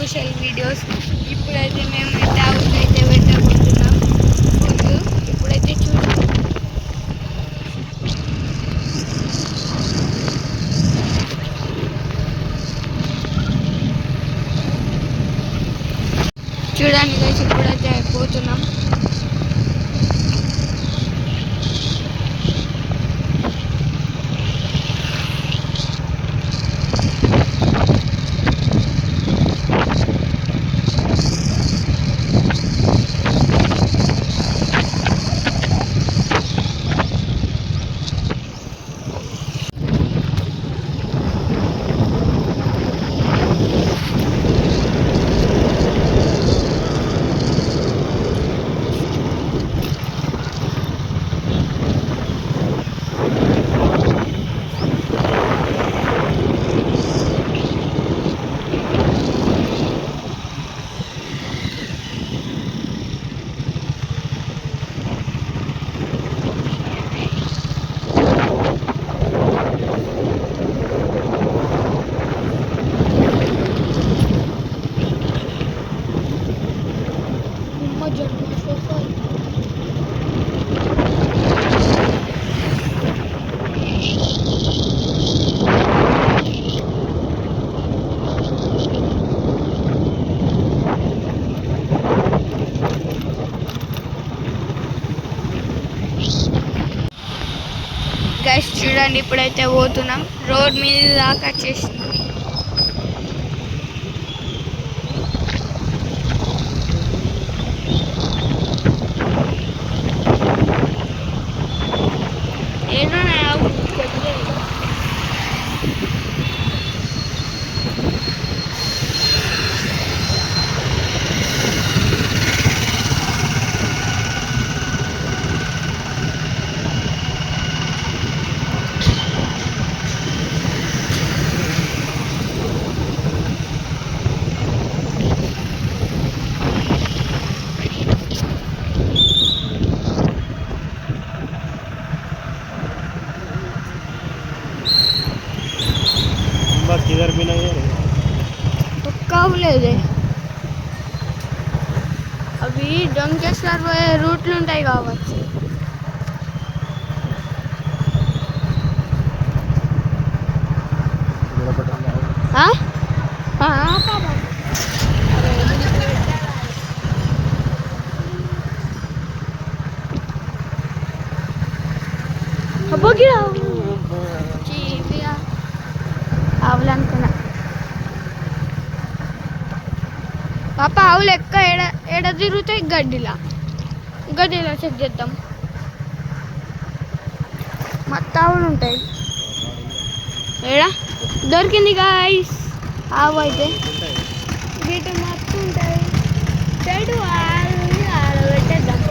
Special videos. ఇప్పుడైతే మేము out అయితే పెట్టబోతున్నాం ఫుడ్. ఇప్పుడైతే చూడండి గైస్, ఇప్పుడైతే పోతున్నాం. గైస్ చూడండి, ఇప్పుడైతే పోతున్నాం. రోడ్ మీద దాకా వచ్చేసినాం. किधर भी नहीं है ఒక్కవులేదే. అవి డొంకేశ్వర్ పోయే రూట్లు ఉంటాయి కావచ్చు. ఆవులనుకున్నా పాప. ఆవులు ఎక్క ఎడ తిరుగుతాయి? గడ్డిలో చెక్ చేద్దాం. మొత్తం ఆవులు ఉంటాయి. ఏడా దొరికింది గాయ్స్ ఆవు అయితే. వీటి మొత్తం ఉంటాయి. చెడు ఆడబెట్టేద్దాం.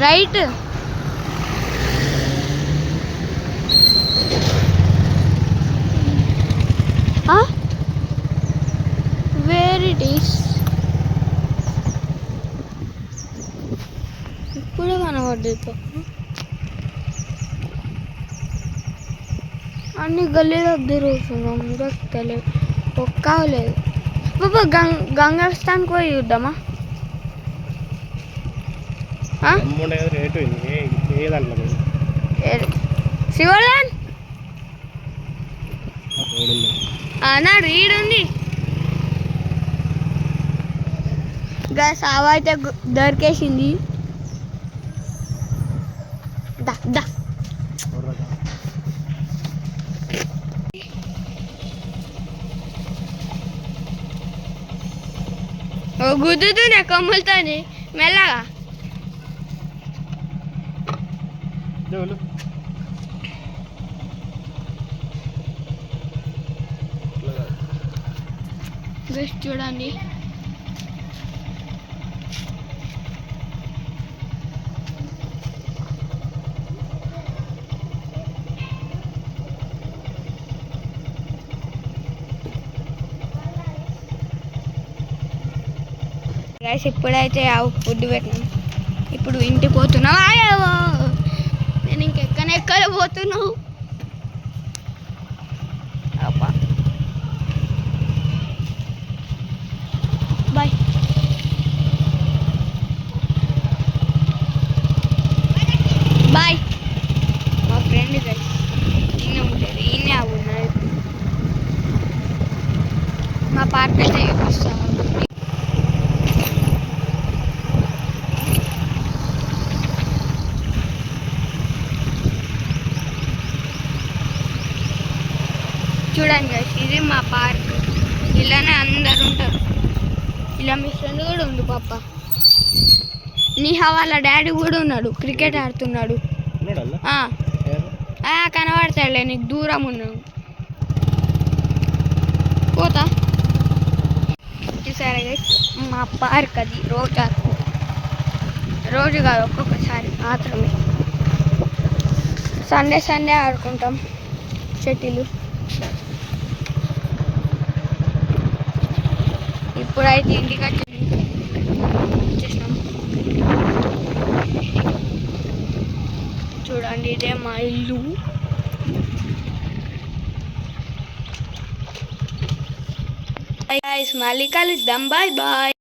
రైట్. Where it is? ఇప్పుడే కనబడ్డది. అన్ని గల్లీలో తిరుగుతున్నాం. తెలియదు ఒక్కలేదు. బాబా గంగా స్థానికి పోయి చూద్దామా? ఆ? అమ్ముండే కదా రేటు ఏ దాంట్లో లేదు. శివరాన్ రోడ్డు నా రీడ్ ఉంది సావ అయితే దొరికేసింది దా దా గుద్దుతుంది కొమ్ములతోని మెల్లగా దేవుళ్ళు గైస్ చూడండి గైస్ ఇప్పుడైతే ఫుడ్ పెట్టినాం ఇప్పుడు ఇంటికి పోతున్నాం అయ్యో నేను ఇంకెక్కనెక్కడ పోతున్నావు అబ్బా బాయ్ బాయ్ మా ఫ్రెండ్ గైస్ ఈయన ఉంటుంది ఈయనే ఉన్నది మా పార్క్ అయితే చూపిస్తాను చూడండి గైస్ ఇది మా పార్క్ ఇలానే అందరు ఉంటారు ఇలా మీ ఫ్రెండ్ కూడా ఉంది పాప నీహా వాళ్ళ డాడీ కూడా ఉన్నాడు క్రికెట్ ఆడుతున్నాడు కనబడతాడులే నీకు దూరం ఉన్నావు పోతా సరే గైస్ మా పార్క్ అది రోజు కాదు ఒక్కొక్కసారి మాత్రమే సండే ఆడుకుంటాం షటిల్ ఇప్పుడైతే ఇంటికి వచ్చేసినాం చూడండి ఇదే మా ఇల్లు మళ్ళీ కలుద్దాం బాయ్ బాయ్